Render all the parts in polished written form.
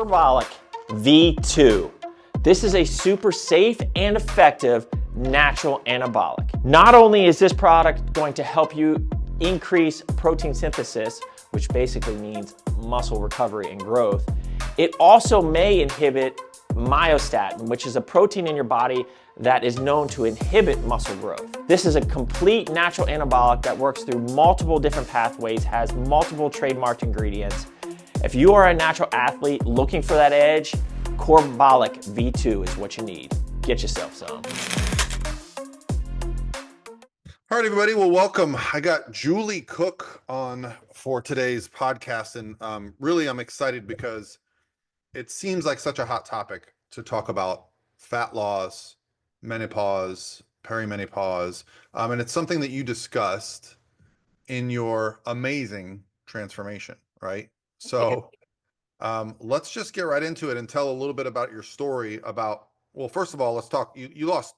Corbolic V2. This is a super safe and effective natural anabolic. Not only is this product going to help you increase protein synthesis, which basically means muscle recovery and growth, it also may inhibit myostatin, which is a protein in your body that is known to inhibit muscle growth. This is a complete natural anabolic that works through multiple different pathways, has multiple trademarked ingredients. If you are a natural athlete looking for that edge, Corbolic V2 is what you need. Get yourself some. All right, everybody. Well, welcome. I got Julie Cook on for today's podcast, and really I'm excited because it seems like such a hot topic to talk about fat loss, menopause, perimenopause, and it's something that you discussed in your amazing transformation, right? So let's just get right into it and tell a little bit about your story about, well, first of all, let's talk, you lost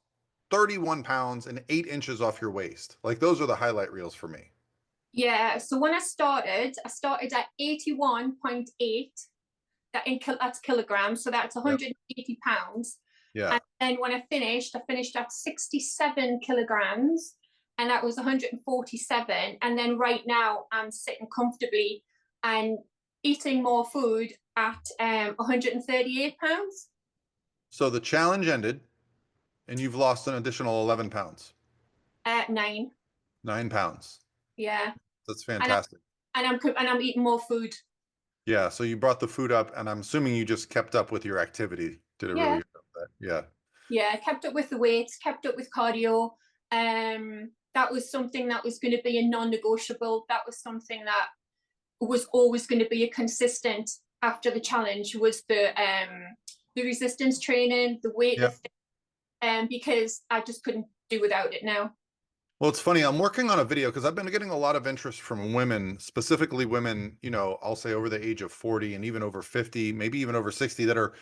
31 pounds and 8 inches off your waist. Like, those are the highlight reels for me. Yeah, so when I started at 81.8. That's kilograms, so that's 180 pounds. Yeah. And then when I finished at 67 kilograms, and that was 147. And then right now I'm sitting comfortably and eating more food at 138 pounds. So the challenge ended and you've lost an additional 11 pounds. 9 pounds. Yeah. That's fantastic. And I'm eating more food. Yeah, so you brought the food up, and I'm assuming you just kept up with your activity. Did it really? Yeah. Yeah, I kept up with the weights, kept up with cardio. That was something that was going to be a non-negotiable. That was something that was always going to be a consistent after the challenge, was the resistance training, the weightlifting, because I just couldn't do without it now. Well, it's funny. I'm working on a video because I've been getting a lot of interest from women, specifically women, you know, I'll say over the age of 40 and even over 50, maybe even over 60, that are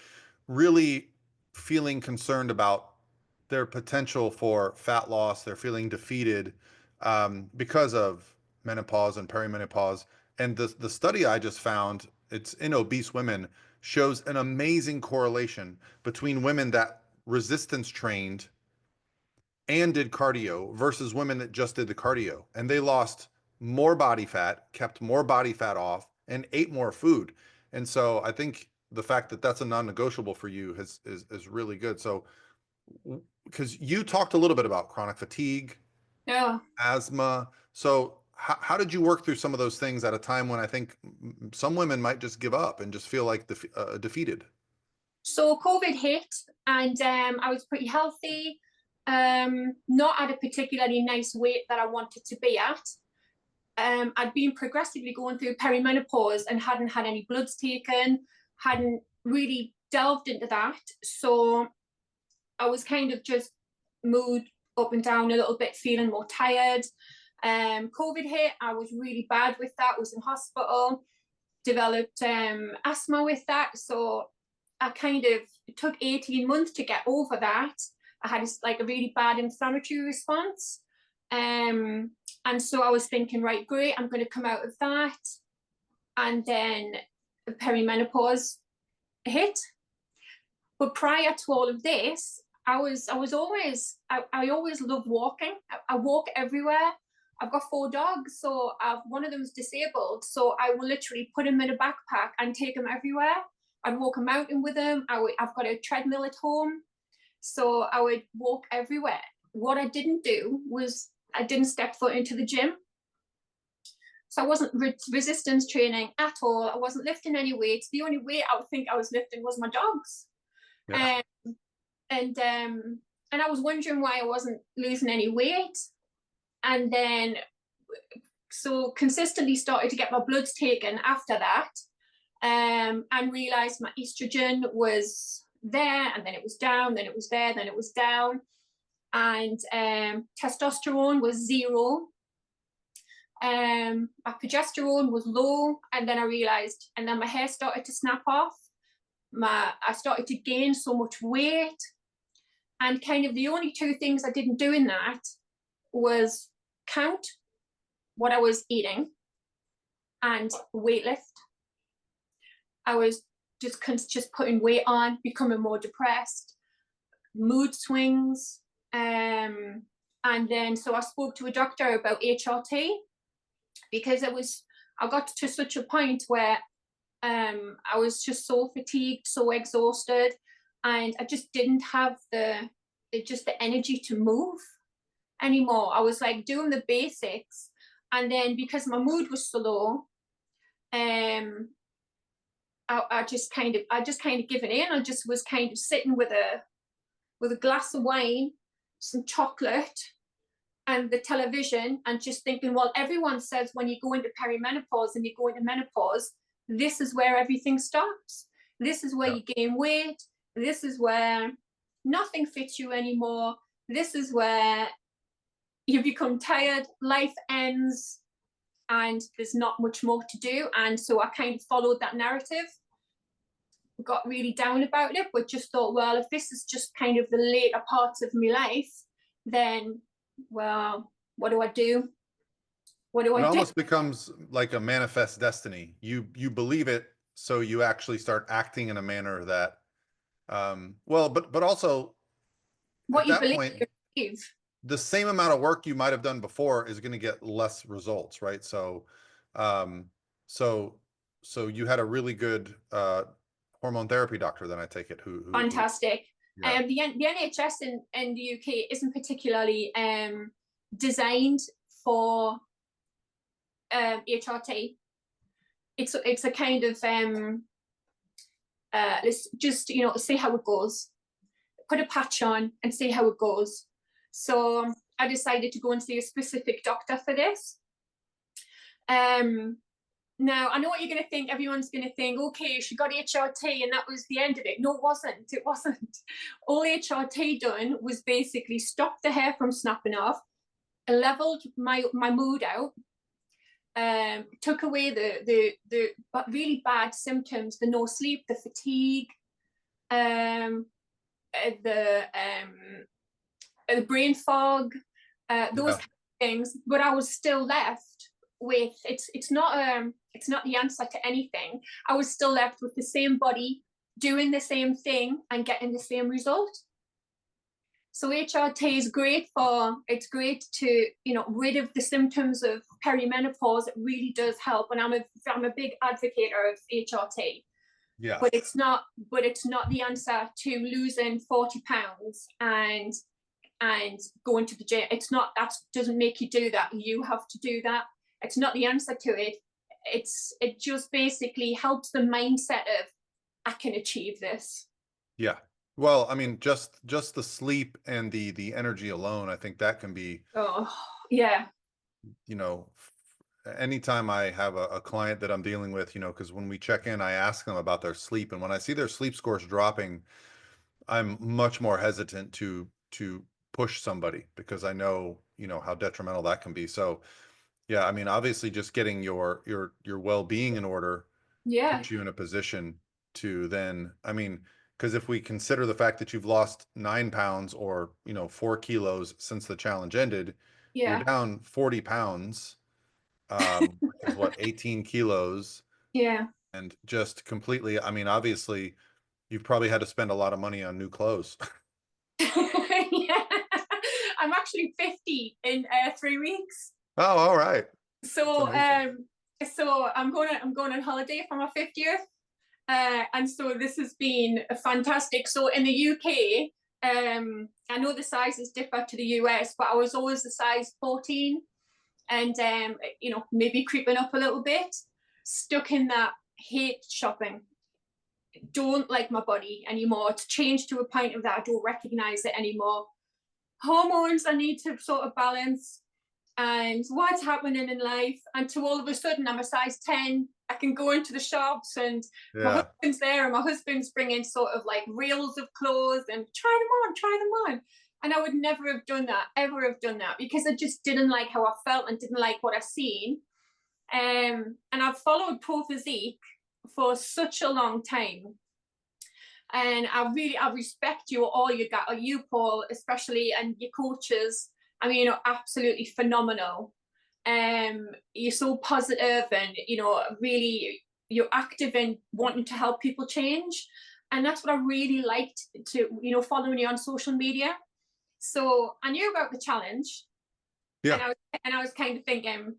really feeling concerned about their potential for fat loss. They're feeling defeated because of menopause and perimenopause. And the study I just found, it's in obese women, shows an amazing correlation between women that resistance trained and did cardio versus women that just did the cardio, and they lost more body fat, kept more body fat off, and ate more food. And so I think the fact that that's a non-negotiable for you is really good. So, because you talked a little bit about chronic fatigue, asthma. So how did you work through some of those things at a time when I think some women might just give up and just feel like defeated? So COVID hit, and I was pretty healthy. Not at a particularly nice weight that I wanted to be at. I'd been progressively going through perimenopause and hadn't had any bloods taken, hadn't really delved into that. So I was kind of just mood up and down a little bit, feeling more tired. COVID hit, I was really bad with that, was in hospital, developed asthma with that. So I kind of, it took 18 months to get over that. I had a really bad inflammatory response. And so I was thinking, right, great, I'm going to come out of that. And then perimenopause hit. But prior to all of this, I always loved walking. I walk everywhere. I've got 4 dogs, so one of them's disabled. So I will literally put him in a backpack and take him everywhere. I'd walk a mountain with him. I've got a treadmill at home. So I would walk everywhere. What I didn't do was I didn't step foot into the gym. So I wasn't resistance training at all. I wasn't lifting any weights. The only weight I would think I was lifting was my dogs. Yeah. And I was wondering why I wasn't losing any weight. And then, so consistently started to get my bloods taken after that, and realized my estrogen was there, and then it was down, then it was there, then it was down, and testosterone was 0. My progesterone was low, and then I realized, and then my hair started to snap off. I started to gain so much weight, and kind of the only 2 things I didn't do in that was count what I was eating and weight lift. I was just putting weight on, becoming more depressed, mood swings. And then so I spoke to a doctor about HRT, because I got to such a point where I was just so fatigued, so exhausted, and I just didn't have the energy to move anymore. I was like doing the basics, and then because my mood was so low, I just kind of given in. I just was kind of sitting with a glass of wine, some chocolate, and the television, and just thinking, well, everyone says when you go into perimenopause and you go into menopause, this is where everything stops. This is where you gain weight. This is where nothing fits you anymore. This is where you become tired, life ends, and there's not much more to do. And so I kind of followed that narrative, got really down about it, but just thought, well, if this is just kind of the later parts of my life, then, well, what do I do? What do I do? It almost becomes like a manifest destiny. You believe it, so you actually start acting in a manner that, well, but also What at you that believe, point, you believe. the same amount of work you might have done before is going to get less results, right? So, so you had a really good hormone therapy doctor, then I take it, who Fantastic. yeah. The NHS in the UK isn't particularly designed for HRT. It's a kind of let's just see how it goes. Put a patch on and see how it goes. So I decided to go and see a specific doctor for this. Now, I know what you're going to think. Everyone's going to think, okay, she got HRT and that was the end of it. No, it wasn't. It wasn't. All HRT done was basically stop the hair from snapping off, leveled my mood out, took away the really bad symptoms, the no sleep, the fatigue, the brain fog, those kind of things. But I was still left with it's not the answer to anything. I was still left with the same body doing the same thing and getting the same result. So HRT is great to rid of the symptoms of perimenopause. It really does help, and I'm a big advocate of HRT. Yeah. But it's not the answer to losing 40 pounds and going to the gym. It's not. That doesn't make you do that. You have to do that. It's not the answer to it. It just basically helps the mindset of, I can achieve this. Yeah. Well, I mean, just the sleep and the energy alone, I think that can be, Oh, yeah. Anytime I have a client that I'm dealing with, because when we check in, I ask them about their sleep. And when I see their sleep scores dropping, I'm much more hesitant to push somebody, because I know, how detrimental that can be. So yeah, I mean, obviously just getting your well-being in order puts you in a position to then, I mean, because if we consider the fact that you've lost 9 pounds or 4 kilos since the challenge ended, you're down 40 pounds, which is what, 18 kilos. Yeah. And just completely, I mean, obviously you've probably had to spend a lot of money on new clothes. Yeah. I'm actually 50 in 3 weeks. Oh, all right. So I'm going on holiday for my 50th. And so this has been fantastic. So in the UK, I know the sizes differ to the US, but I was always a size 14, and maybe creeping up a little bit, stuck in that, hate shopping, don't like my body anymore. It's changed to a point of that I don't recognize it anymore. Hormones I need to sort of balance, and what's happening in life, and to all of a sudden I'm a size 10. I can go into the shops and my husband's there, and my husband's bringing sort of like reels of clothes and try them on. And I would never have done that, ever have done that, because I just didn't like how I felt and didn't like what I seen. And I've followed Pro Physique for such a long time. And I respect you, Paul, especially, and your coaches. I mean, absolutely phenomenal. You're so positive, and really, you're active in wanting to help people change. And that's what I really liked to, following you on social media. So I knew about the challenge. Yeah. And I was kind of thinking,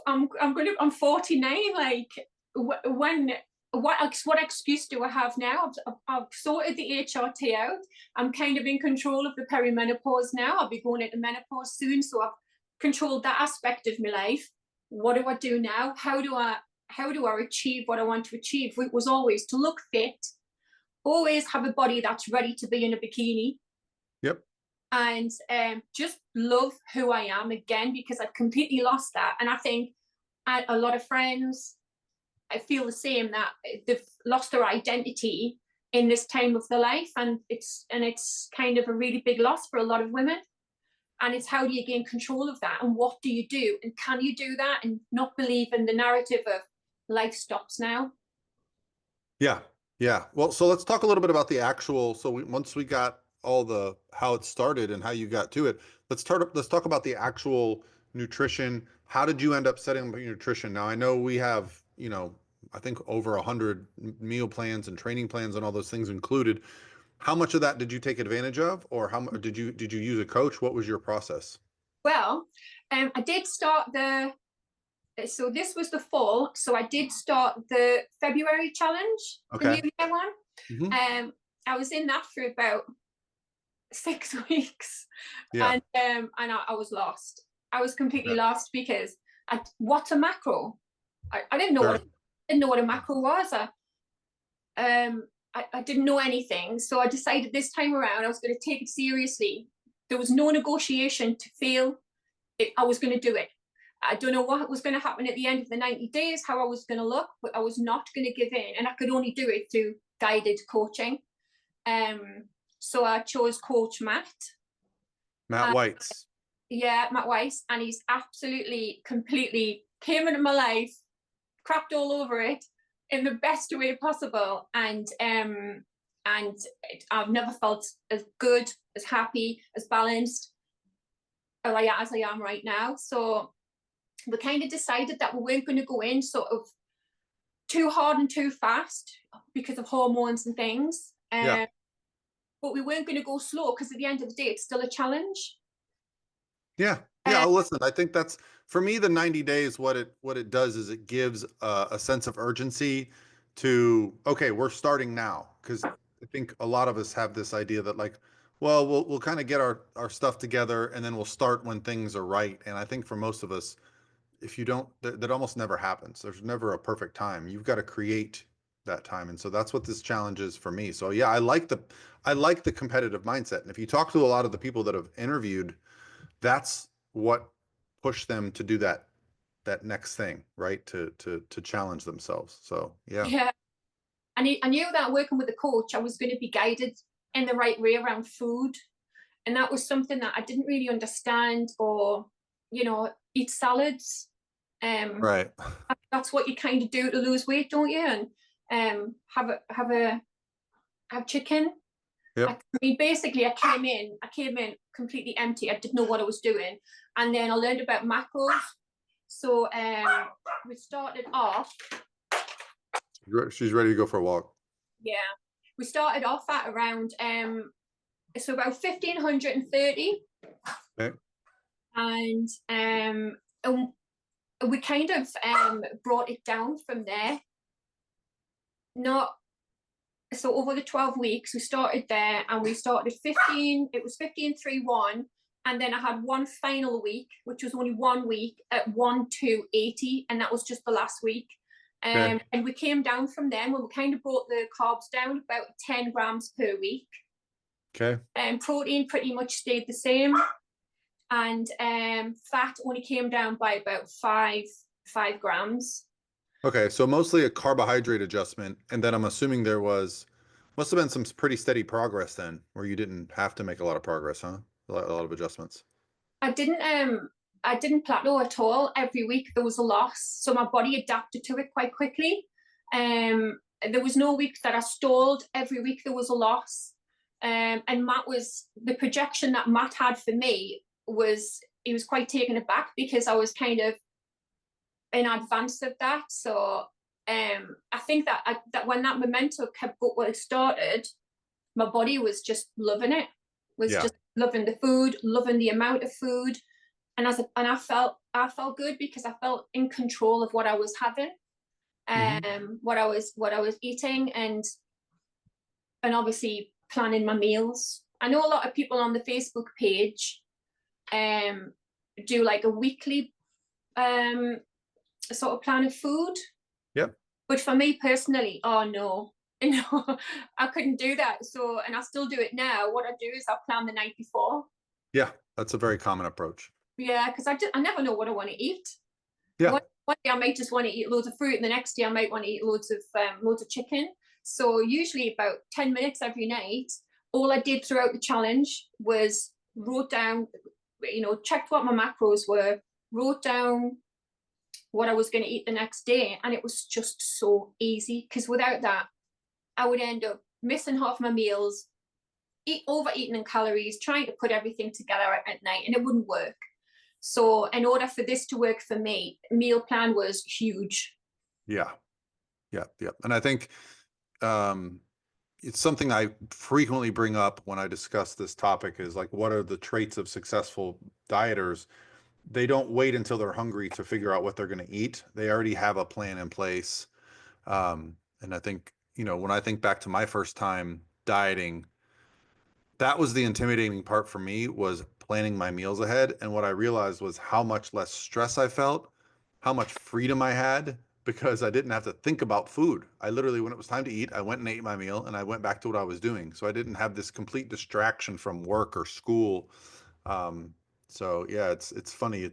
I'm 49. Like, what excuse do I have now? I've sorted the HRT out. I'm kind of in control of the perimenopause now. I'll be going into menopause soon, so I've controlled that aspect of my life. What do I do now? How do I achieve what I want to achieve? It was always to look fit, always have a body that's ready to be in a bikini. Yep. And just love who I am again, because I've completely lost that. And I think a lot of friends, I feel the same, that they've lost their identity in this time of their life, and it's kind of a really big loss for a lot of women. And it's, how do you gain control of that, and what do you do, and can you do that and not believe in the narrative of life stops now? Yeah. Yeah. Well, so let's talk a little bit about the actual. So once we got all the how it started and how you got to it, let's talk about the actual nutrition. How did you end up setting up your nutrition? Now, I know we have, I think over 100 meal plans and training plans and all those things included. How much of that did you take advantage of, or how much did you use a coach? What was your process? Well, I did start so this was the fall, so I did start the February challenge, the Okay. New Year one. Mm-hmm. I was in that for about 6 weeks. Yeah. And I was lost. I was completely lost, because what's a macro? I didn't know what a macro was. I didn't know anything, so I decided this time around I was going to take it seriously. There was no negotiation to feel it. I was going to do it. I don't know what was going to happen at the end of the 90 days, how I was going to look, but I was not going to give in, and I could only do it through guided coaching. So I chose Coach Matt. Matt White's. Yeah, Matt Weiss, and he's absolutely, completely came into my life, crapped all over it in the best way possible, and I've never felt as good, as happy, as balanced as I am right now. So we kind of decided that we weren't going to go in sort of too hard and too fast because of hormones and things. Yeah. But we weren't going to go slow, because at the end of the day, it's still a challenge. Yeah. Yeah. Listen, I think that's, for me, the 90 days, what it does is it gives a sense of urgency to, okay, we're starting now. Cause I think a lot of us have this idea that, like, well, we'll kind of get our stuff together and then we'll start when things are right. And I think for most of us, if you don't, that almost never happens. There's never a perfect time. You've got to create that time. And so that's what this challenge is for me. So yeah, I like the competitive mindset. And if you talk to a lot of the people that have interviewed, that's what pushed them to do that next thing, right? To challenge themselves. So yeah. Yeah. I knew that working with a coach, I was going to be guided in the right way around food. And that was something that I didn't really understand, or, eat salads. Right. That's what you kind of do to lose weight, don't you? And have chicken. Yep. I mean, basically, I came in completely empty. I didn't know what I was doing. And then I learned about macros. So we started off. She's ready to go for a walk. Yeah. We started off at around, so about 1,530. Okay. And we kind of brought it down from there. So over the 12 weeks, we started there, and we started 15, it was 1531. And then I had one final week, which was only 1 week at 1,280. And that was just the last week. Okay. And we came down from there, and we kind of brought the carbs down about 10 grams per week. Okay. And protein pretty much stayed the same. And fat only came down by about 5 grams. Okay. So mostly a carbohydrate adjustment. And then I'm assuming must have been some pretty steady progress then, where you didn't have to make a lot of progress, huh? A lot of adjustments. I didn't plateau at all. Every week there was a loss, so my body adapted to it quite quickly. There was no week that I stalled. Every week there was a loss. And the projection that Matt had for me was, he was quite taken aback, because I was kind of in advance of that. So I think that when that memento kept what started, my body was just loving it. Was Yeah. just loving the food, loving the amount of food, and I felt good because I felt in control of what I was having, what I was eating, and obviously planning my meals. I know a lot of people on the Facebook page do like a weekly sort of plan of food. Yep. But for me personally, oh no, no, I couldn't do that. So, and I still do it now. What I do is I plan the night before. Yeah, that's a very common approach. Yeah, because I never know what I want to eat. Yeah. One day I might just want to eat loads of fruit, and the next day I might want to eat loads of chicken. So usually about 10 minutes every night, all I did throughout the challenge was wrote down, checked what my macros were, wrote down what I was going to eat the next day, and it was just so easy, because without that I would end up missing half my meals, overeating in calories, trying to put everything together at night, and it wouldn't work. So in order for this to work for me, meal plan was huge. Yeah. And I think it's something I frequently bring up when I discuss this topic, is like, what are the traits of successful dieters? They don't wait until they're hungry to figure out what they're going to eat. They already have a plan in place. And I think, when I think back to my first time dieting, that was the intimidating part for me, was planning my meals ahead. And what I realized was how much less stress I felt, how much freedom I had, because I didn't have to think about food. I literally, when it was time to eat, I went and ate my meal and I went back to what I was doing. So I didn't have this complete distraction from work or school. So yeah, it's funny.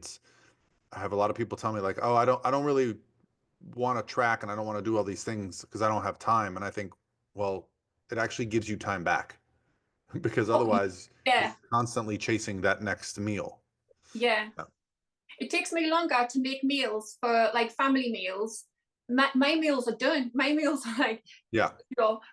I have a lot of people tell me like, oh, I don't really want to track, and I don't want to do all these things because I don't have time. And I think, well, it actually gives you time back because otherwise Yeah. you're constantly chasing that next meal. Yeah. It takes me longer to make meals for like family meals. My meals are done. My meals are like, Yeah.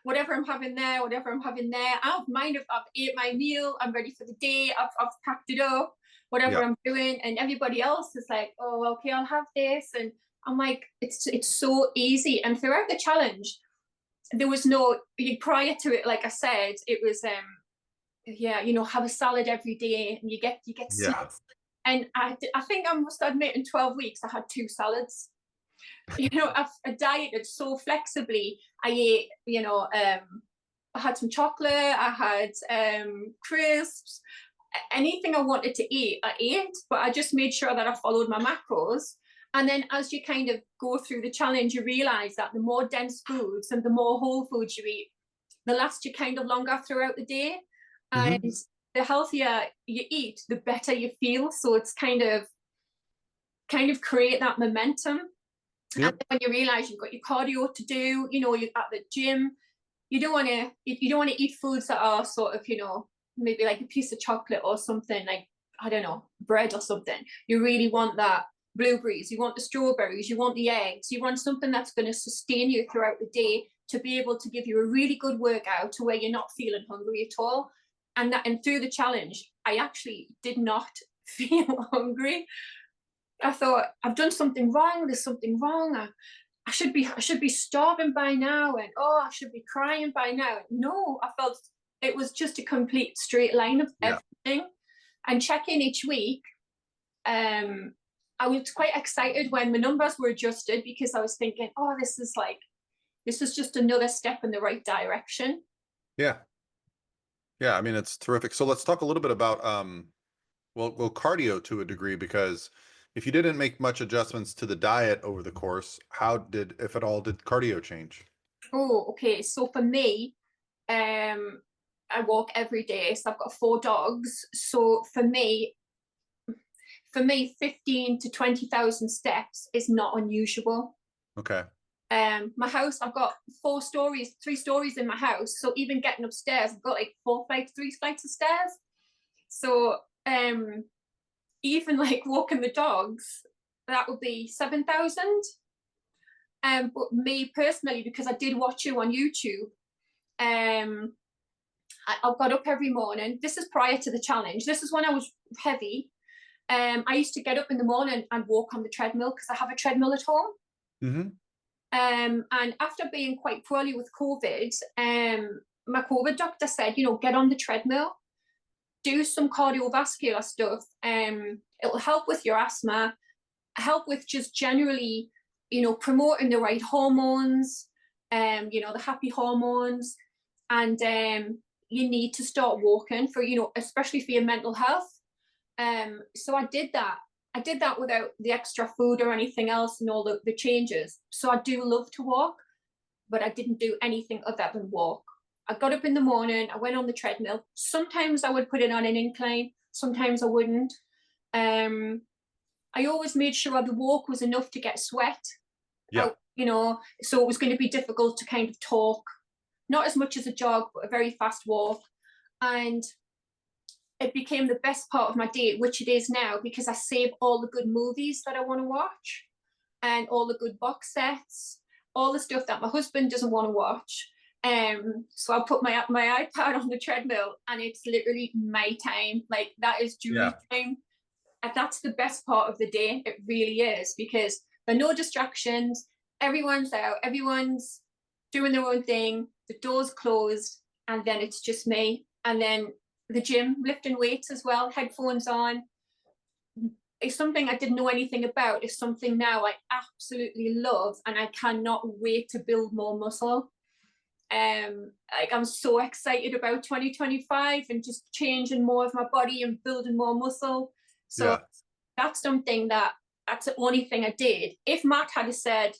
whatever I'm having there, whatever I'm having there. I don't mind if I've ate my meal, I'm ready for the day, I've packed it up, whatever Yeah. I'm doing. And everybody else is like, oh, okay, I'll have this. And I'm like, it's so easy. And throughout the challenge, there was no, prior to it, like I said, it was have a salad every day, and you get Yeah. and I think I must admit, in 12 weeks I had 2 salads. I dieted so flexibly. I ate, I had some chocolate, I had crisps, anything I wanted to eat, I ate, but I just made sure that I followed my macros. And then as you kind of go through the challenge, you realize that the more dense foods and the more whole foods you eat, the last you kind of longer throughout the day. And the healthier you eat, the better you feel. So it's kind of create that momentum. Yep. And when you realize you've got your cardio to do, you're at the gym, you don't want to eat foods that are sort of, maybe like a piece of chocolate or something, like, I don't know, bread or something. You really want that blueberries, you want the strawberries, you want the eggs, you want something that's going to sustain you throughout the day, to be able to give you a really good workout to where you're not feeling hungry at all. And through the challenge, I actually did not feel hungry. I thought, I've done something wrong. There's something wrong. I should be starving by now, and I should be crying by now. No, I felt it was just a complete straight line of everything. And checking each week, I was quite excited when the numbers were adjusted, because I was thinking, this is just another step in the right direction. Yeah. I mean, it's terrific. So let's talk a little bit about cardio to a degree, because if you didn't make much adjustments to the diet over the course, how did, if at all, did cardio change? Oh, okay. So for me, I walk every day. So I've got 4 dogs. So for me, 15 to 20,000 steps is not unusual. Okay. My house, I've got 3 stories in my house. So even getting upstairs, I've got like 3 flights of stairs. So even like walking the dogs, that would be 7,000. But me personally, because I did watch you on YouTube, I got up every morning. This is prior to the challenge. This is when I was heavy. I used to get up in the morning and walk on the treadmill because I have a treadmill at home. Mm-hmm. And after being quite poorly with COVID, my COVID doctor said, you know, get on the treadmill, do some cardiovascular stuff. It'll help with your asthma, help with just generally, you know, promoting the right hormones, you know, the happy hormones. And you need to start walking for, you know, especially for your mental health. So I did that. I did that without the extra food or anything else and all the changes. So I do love to walk, but I didn't do anything other than walk. I got up in the morning, I went on the treadmill. Sometimes I would put it on an incline, sometimes I wouldn't. I always made sure the walk was enough to get sweat out, you know, so it was going to be difficult to kind of talk. Not as much as a jog, but a very fast walk. And it became the best part of my day, which it is now, because I save all the good movies that I want to watch and all the good box sets, all the stuff that my husband doesn't want to watch. So I put my iPad on the treadmill and it's literally my time. Like that is Julie's time. And that's the best part of the day. It really is, because there are no distractions. Everyone's out, everyone's doing their own thing. The door's closed, and then it's just me. And then the gym, lifting weights as well, headphones on. It's something I didn't know anything about. It's something now I absolutely love, and I cannot wait to build more muscle. Like I'm so excited about 2025 and just changing more of my body and building more muscle. So that's something that's the only thing I did. If Matt had said,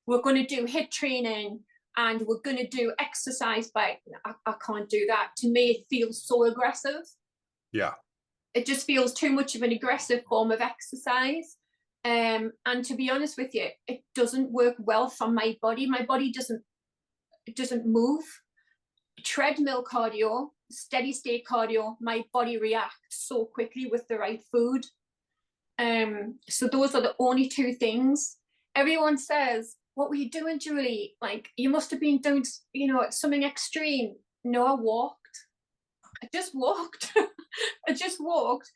we're going to do HIIT training and we're going to do exercise, but I can't do that. To me, it feels so aggressive. Yeah. It just feels too much of an aggressive form of exercise. And to be honest with you, it doesn't work well for my body. My body doesn't move. Treadmill cardio, steady state cardio, my body reacts so quickly with the right food. So those are the only two things. Everyone says, what were you doing, Julie? Like, you must have been doing, you know, something extreme. No, I walked. I just walked. I just walked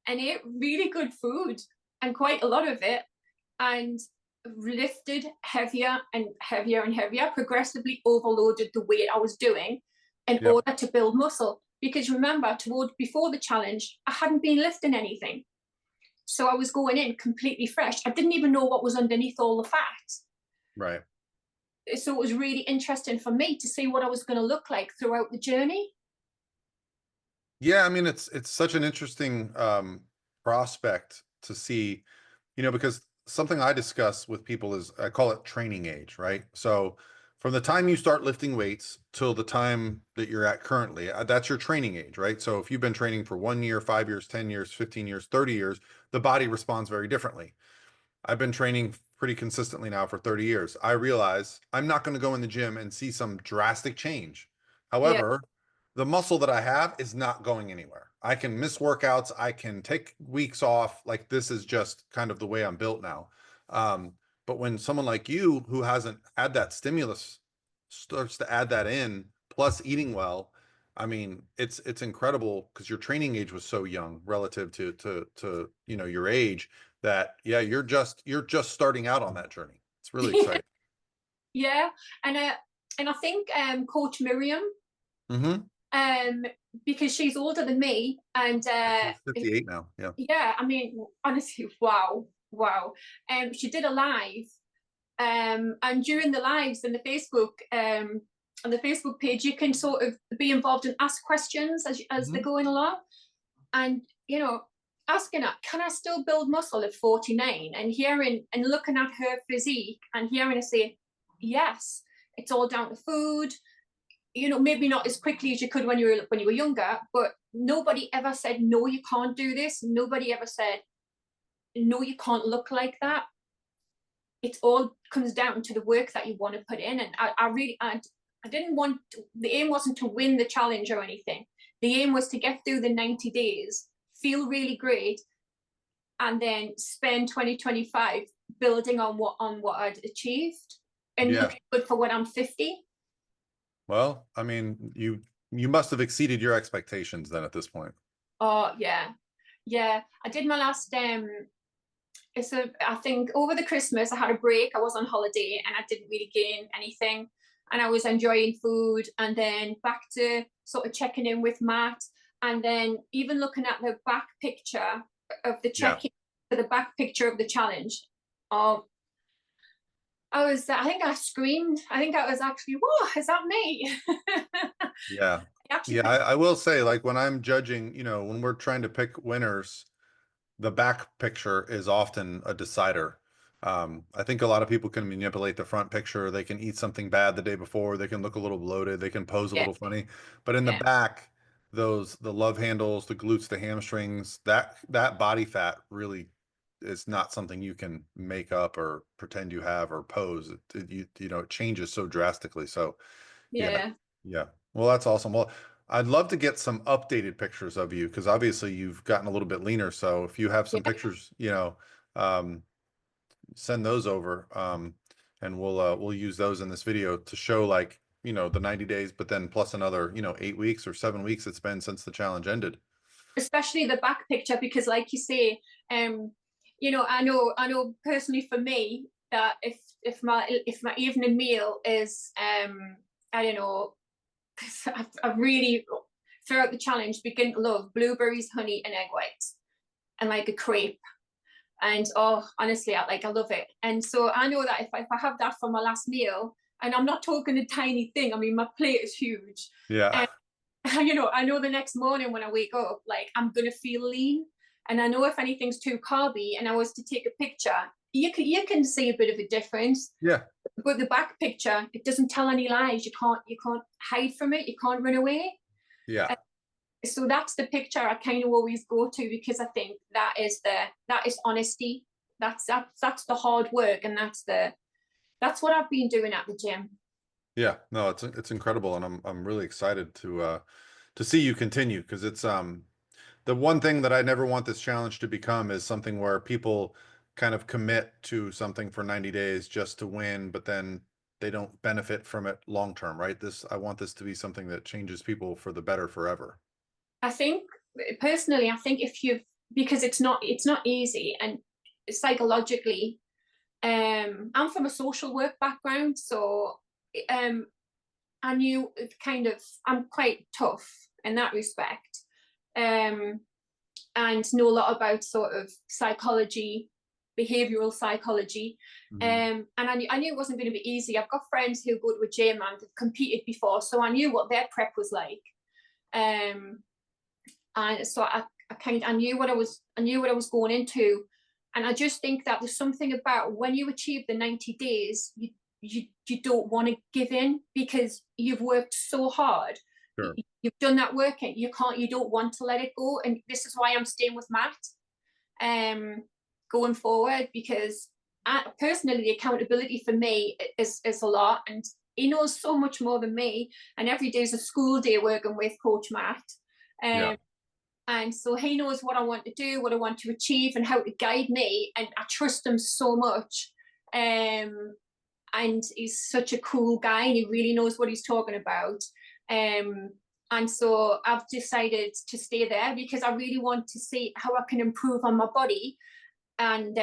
and ate really good food, and quite a lot of it, and lifted heavier and heavier and heavier, progressively overloaded the weight I was doing in order to build muscle. Because remember, before the challenge, I hadn't been lifting anything. So I was going in completely fresh. I didn't even know what was underneath all the fat. Right. So it was really interesting for me to see what I was going to look like throughout the journey. Yeah, I mean, it's such an interesting prospect to see, you know, because something I discuss with people is, I call it training age, right? So from the time you start lifting weights till the time that you're at currently, that's your training age, right? So if you've been training for 1 year, 5 years, 10 years, 15 years, 30 years, the body responds very differently. I've been training pretty consistently now for 30 years. I realize I'm not going to go in the gym and see some drastic change. However, the muscle that I have is not going anywhere. I can miss workouts. I can take weeks off. Like, this is just kind of the way I'm built now. But when someone like you, who hasn't had that stimulus, starts to add that in, plus eating well, I mean, it's incredible, because your training age was so young relative to you know, your age, that you're just starting out on that journey. It's really exciting. Yeah, and I think Coach Miriam, because she's older than me, and she's 58 now. Yeah, I mean, honestly, wow. She did a live, and during the lives in the Facebook on the Facebook page, you can sort of be involved and ask questions as they're going along, and you know, asking her, can I still build muscle at 49? And hearing and looking at her physique and hearing her say, yes, it's all down to food. You know, maybe not as quickly as you could when you were younger, but nobody ever said, no, you can't do this. Nobody ever said, no, you can't look like that. It all comes down to the work that you want to put in. And I didn't want the aim wasn't to win the challenge or anything. The aim was to get through the 90 days, feel really great, and then spend 2025 building on what I'd achieved and looking good for when I'm 50. Well, I mean, you must have exceeded your expectations then at this point. Oh yeah. Yeah, I did my last so I think over the Christmas I had a break. I was on holiday and I didn't really gain anything, and I was enjoying food, and then back to sort of checking in with Matt, and then even looking at the back picture of the Yeah. check-in to the back picture of the challenge. Um, I think I screamed. I think I was actually, whoa, is that me? Yeah. I actually Yeah. I will say, like, when I'm judging, when we're trying to pick winners, the back picture is often a decider. I think a lot of people can manipulate the front picture. They can eat something bad the day before. They can look a little bloated. They can pose a yeah, little funny. But in the yeah, back, the love handles, the glutes, the hamstrings, that body fat really is not something you can make up or pretend you have or pose. It changes so drastically. So yeah, yeah, yeah. Well, that's awesome. Well, I'd love to get some updated pictures of you because obviously you've gotten a little bit leaner. So if you have some yeah. pictures, um, send those over, and we'll use those in this video to show, like, the 90 days, but then plus another, 8 weeks or 7 weeks it's been since the challenge ended. Especially the back picture, because like you say, I know personally for me that if my evening meal is I don't know, I've really throughout the challenge begin to love blueberries, honey, and egg whites, and like a crepe. And oh, honestly, I love it. And so I know that if I have that for my last meal, and I'm not talking a tiny thing, I mean my plate is huge. Yeah. And I know the next morning when I wake up, like I'm gonna feel lean. And I know if anything's too carby and I was to take a picture, you can see a bit of a difference. Yeah. But the back picture, it doesn't tell any lies. You can't hide from it. You can't run away. Yeah. So that's the picture I kind of always go to, because I think that is honesty. That's the hard work, and that's what I've been doing at the gym. Yeah. No, it's incredible, and I'm really excited to see you continue, because it's the one thing that I never want this challenge to become is something where people kind of commit to something for 90 days just to win, but then they don't benefit from it long term, right? I want this to be something that changes people for the better forever. I think personally, I think if you've because it's not easy, and psychologically, I'm from a social work background, so um, I knew I'm quite tough in that respect, um, and know a lot about sort of psychology, behavioral psychology, Mhm. and I knew it wasn't going to be easy. I've got friends who go to a gym and have competed before, so I knew what their prep was like. Um, and so I knew what I was going into, and I just think that there's something about when you achieve the 90 days, you don't want to give in because you've worked so hard. Sure. You've done that work, and you don't want to let it go. And this is why I'm staying with Matt, going forward, because personally the accountability for me is a lot, and he knows so much more than me, and every day is a school day working with Coach Matt. Yeah. um, and so he knows what I want to do, what I want to achieve, and how to guide me. And I trust him so much. And he's such a cool guy, and he really knows what he's talking about. Um, and so I've decided to stay there because I really want to see how I can improve on my body, and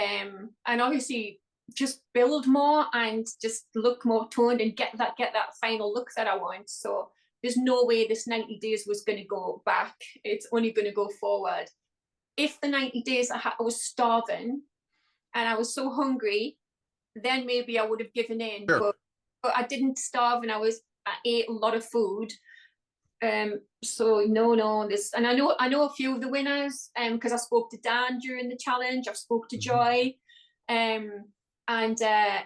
obviously just build more and just look more toned and get that final look that I want. So there's no way this 90 days was going to go back. It's only going to go forward. If the 90 days I was starving and I was so hungry, then maybe I would have given in. Sure. But I didn't starve, and I ate a lot of food. So no, this, and I know a few of the winners, because I spoke to Dan during the challenge. I've spoke to Mhm. Joy, and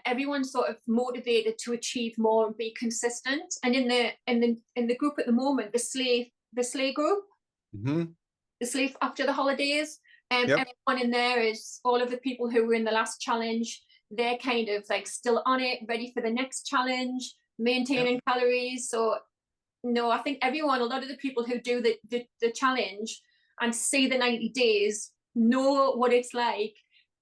everyone's sort of motivated to achieve more and be consistent. And in the group at the moment, the sleigh group, Mhm. the sleigh after the holidays, Yep. everyone in there is all of the people who were in the last challenge. They're kind of like still on it, ready for the next challenge, Yep. maintaining calories. So no, I think everyone, a lot of the people who do the challenge and see the 90 days know what it's like.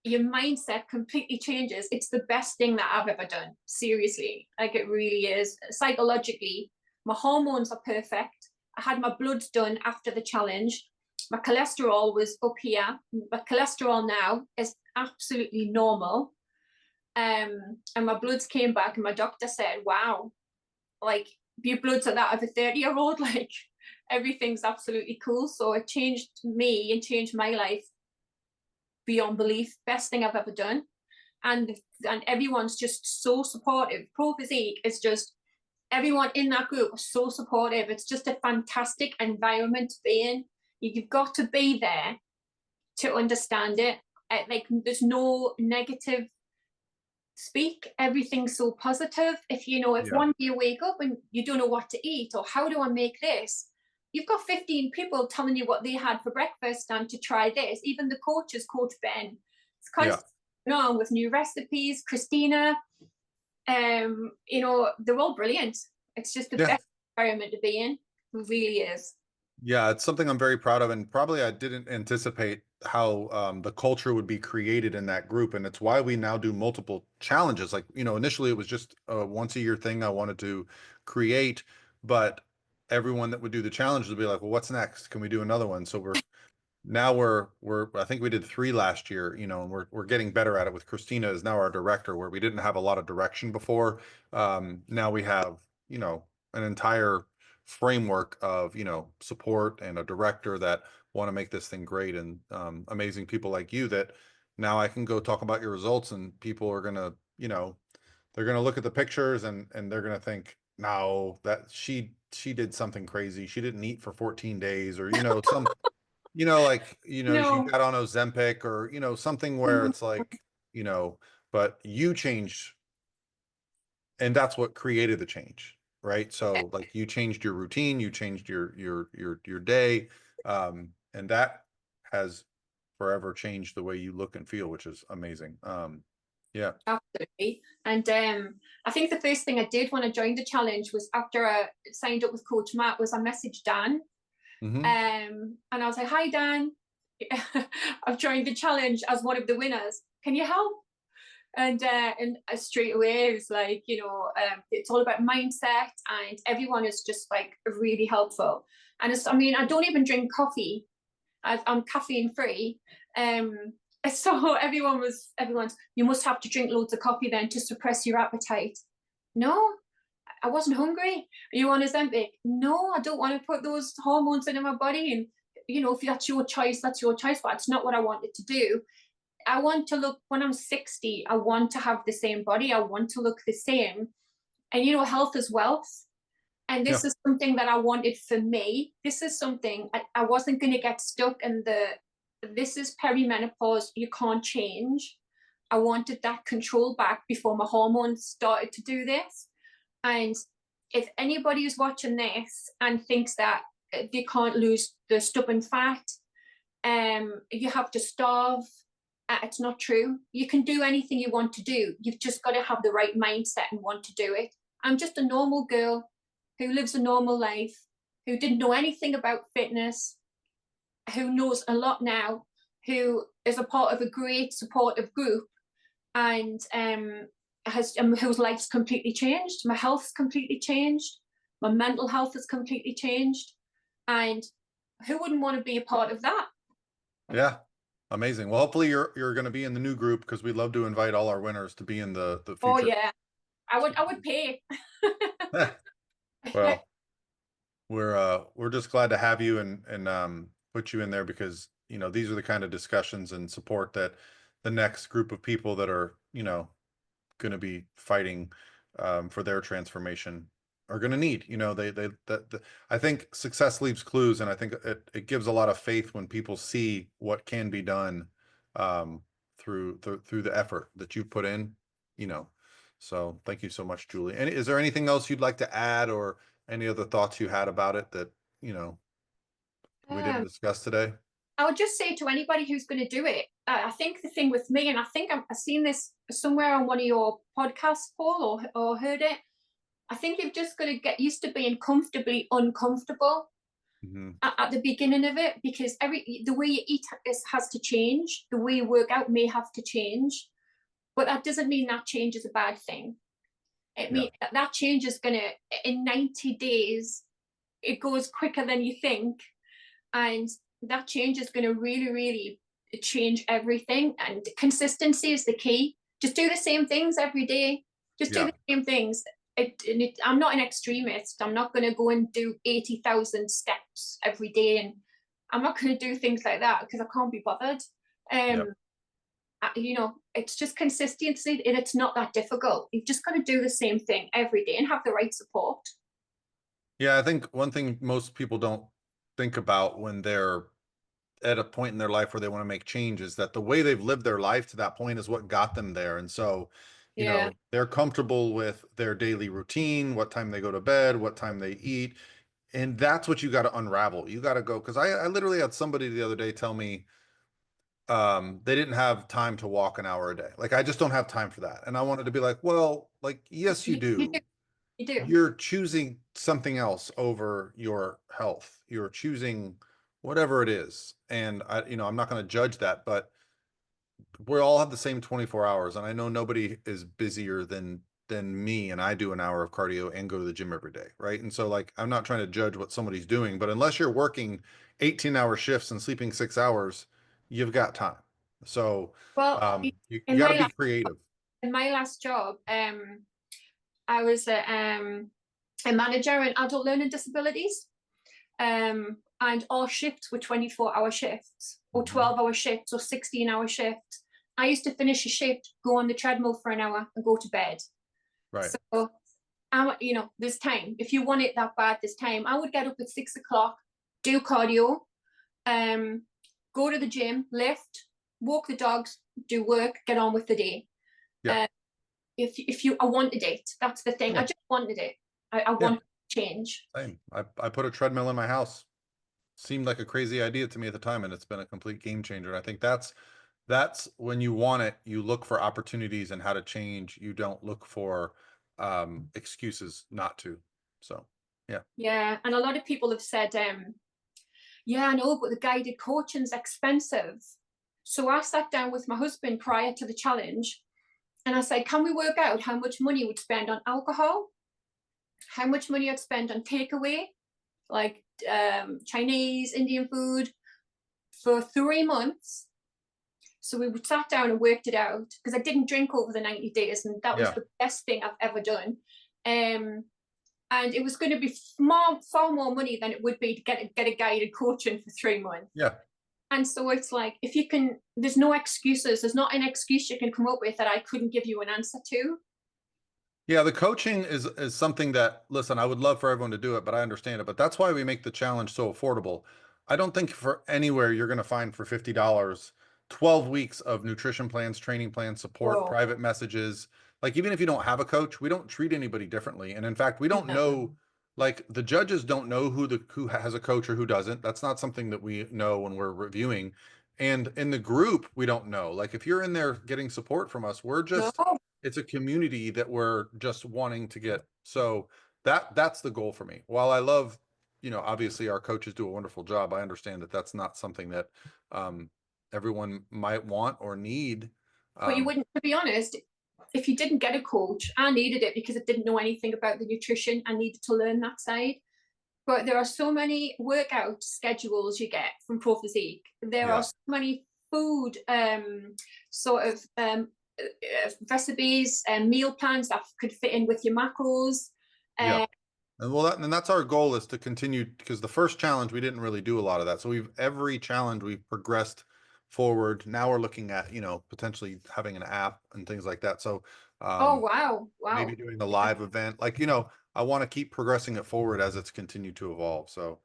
Your mindset completely changes. It's the best thing that I've ever done. Seriously. Like it really is. Psychologically, my hormones are perfect. I had my bloods done after the challenge. my cholesterol was up here. My cholesterol now is absolutely normal. And my bloods came back and my doctor said, wow, like your bloods are that of a 30-year-old, like everything's absolutely cool. So it changed me and changed my life beyond belief. Best thing I've ever done. And everyone's just so supportive. Pro Physique is just, everyone in that group was so supportive. It's just a fantastic environment to be in. You've got to be there to understand it. Like there's no negative speak. Everything's so positive. If one day you wake up and you don't know what to eat or how do I make this, you've got 15 people telling you what they had for breakfast and to try this. Even the coaches, Coach Ben, it's constantly on with new recipes. Christina, they're all brilliant. It's just the best environment to be in. It really is. Yeah, it's something I'm very proud of, and probably I didn't anticipate how the culture would be created in that group, and it's why we now do multiple challenges. Like, initially it was just a once a year thing I wanted to create, but everyone that would do the challenge would be like, well, what's next? Can we do another one? So we're I think we did 3 last year, and we're getting better at it. With Christina is now our director, where we didn't have a lot of direction before. Now we have, an entire framework of, support and a director that want to make this thing great, and amazing people like you that now I can go talk about your results and people are gonna, they're gonna look at the pictures and they're gonna think, no, that she did something crazy. She didn't eat for 14 days, or some she No. got on Ozempic, or something where it's like, but you changed, and that's what created the change, right? So like you changed your routine, you changed your day, and that has forever changed the way you look and feel, which is amazing. Yeah, Absolutely. And I think the first thing I did when I joined the challenge was, after I signed up with Coach Matt, was I messaged Dan. And I was like, hi Dan, I've joined the challenge as one of the winners, can you help? And straight away it was like, it's all about mindset, and everyone is just like really helpful. And I don't even drink coffee. I'm caffeine free. So everyone's, you must have to drink loads of coffee then to suppress your appetite. No, I wasn't hungry. Are you on Ozempic? No, I don't want to put those hormones into my body. And, if that's your choice, that's your choice. But it's not what I wanted to do. I want to look, when I'm 60, I want to have the same body. I want to look the same. And, health is wealth. And this is something that I wanted for me. This is something I wasn't going to get stuck in this is perimenopause, you can't change. I wanted that control back before my hormones started to do this. And if anybody is watching this and thinks that they can't lose the stubborn fat, you have to starve, it's not true. You can do anything you want to do. You've just got to have the right mindset and want to do it. I'm just a normal girl who lives a normal life, who didn't know anything about fitness, who knows a lot now, who is a part of a great supportive group, and whose life's completely changed. My health's completely changed. My mental health has completely changed. And who wouldn't want to be a part of that? Yeah, amazing. Well, hopefully you're going to be in the new group, because we'd love to invite all our winners to be in the future. Oh yeah, I would pay. Well, we're just glad to have you and put you in there, because these are the kind of discussions and support that the next group of people that are going to be fighting for their transformation are going to need. I think success leaves clues, and I think it gives a lot of faith when people see what can be done through the effort that you put in. So thank you so much, Julie. And is there anything else you'd like to add, or any other thoughts you had about it that we didn't discuss today? I would just say to anybody who's going to do it, I think the thing with me, and I think I've seen this somewhere on one of your podcasts, Paul, or heard it, I think you've just got to get used to being comfortably uncomfortable at the beginning of it, because the way you eat has to change, the way you work out may have to change, but that doesn't mean that change is a bad thing. It means that change is going to, in 90 days, it goes quicker than you think. And that change is going to really, really change everything. And consistency is the key. Just do the same things every day. Just do the same things. I'm not an extremist. I'm not going to go and do 80,000 steps every day, and I'm not going to do things like that because I can't be bothered. You know, it's just consistency, and it's not that difficult. You've just got to do the same thing every day and have the right support. Yeah, I think one thing most people don't think about when they're at a point in their life where they want to make change is that the way they've lived their life to that point is what got them there. And so, you know, they're comfortable with their daily routine, what time they go to bed, what time they eat. And that's what you got to unravel. You got to go, because I literally had somebody the other day tell me they didn't have time to walk an hour a day. Like, I just don't have time for that. And I wanted to be like, well, like, yes, you do. You do. You're choosing something else over your health. You're choosing whatever it is. And you know, I'm not going to judge that, but we all have the same 24 hours. And I know nobody is busier than me. And I do an hour of cardio and go to the gym every day. Right. And so, like, I'm not trying to judge what somebody's doing, but unless you're working 18-hour shifts and sleeping 6 hours, you've got time. So, well, you got to be creative. In my last job, I was a manager in adult learning disabilities, and our shifts were 24-hour shifts or 12-hour shifts or 16-hour shifts. I used to finish a shift, go on the treadmill for an hour and go to bed. Right. So, you know, there's time. If you want it that bad, there's time. I would get up at 6 o'clock, do cardio, go to the gym, lift, walk the dogs, do work, get on with the day. Yeah. I wanted it. That's the thing. I just wanted it. I want change. Same. I put a treadmill in my house. Seemed like a crazy idea to me at the time, and it's been a complete game changer. And I think that's when you want it, you look for opportunities and how to change. You don't look for excuses not to. So yeah. And a lot of people have said, yeah, I know, but the guided coaching's expensive. So I sat down with my husband prior to the challenge, and I said, can we work out how much money we'd spend on alcohol, how much money I'd spend on takeaway, like Chinese, Indian food, for 3 months. So we sat down and worked it out, because I didn't drink over the 90 days, and that was the best thing I've ever done. And it was going to be far more money than it would be to get a guided coaching for 3 months. Yeah. And so it's like, if you can, there's no excuses. There's not an excuse you can come up with that I couldn't give you an answer to. Yeah, the coaching is something that, listen, I would love for everyone to do it, but I understand it. But that's why we make the challenge so affordable. I don't think for anywhere you're going to find for $50 12 weeks of nutrition plans, training plans, support, private messages. Like, even if you don't have a coach, we don't treat anybody differently. And in fact, we don't know, like, the judges don't know who has a coach or who doesn't. That's not something that we know when we're reviewing. And in the group, we don't know. Like, if you're in there getting support from us, we're just it's a community that we're just wanting to get. So that's the goal for me. While I love, you know, obviously our coaches do a wonderful job, I understand that that's not something that everyone might want or need. But you wouldn't, to be honest, if you didn't get a coach, I needed it because I didn't know anything about the nutrition. I needed to learn that side. But there are so many workout schedules you get from Pro Physique. There are so many food recipes and meal plans that could fit in with your macros. And well, and that's our goal, is to continue, because the first challenge we didn't really do a lot of that. So every challenge we've progressed forward. Now we're looking at, you know, potentially having an app and things like that. So wow. Maybe doing a live event, like, you know, I want to keep progressing it forward as it's continued to evolve. So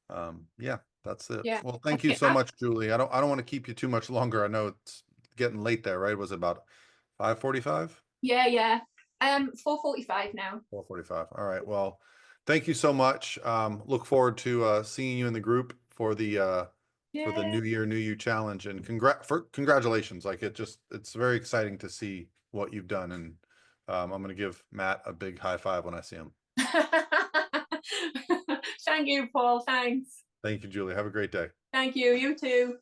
that's it. Well, thank you so much, Julie. I don't want to keep you too much longer. I know it's getting late there, right? Was it about 5:45? Yeah. 4:45 now. 4:45. All right. Well, thank you so much. Look forward to seeing you in the group for the New Year, New You challenge, and congratulations. Like, it's very exciting to see what you've done. And I'm going to give Matt a big high five when I see him. Thank you, Paul. Thanks. Thank you, Julie. Have a great day. Thank you. You too.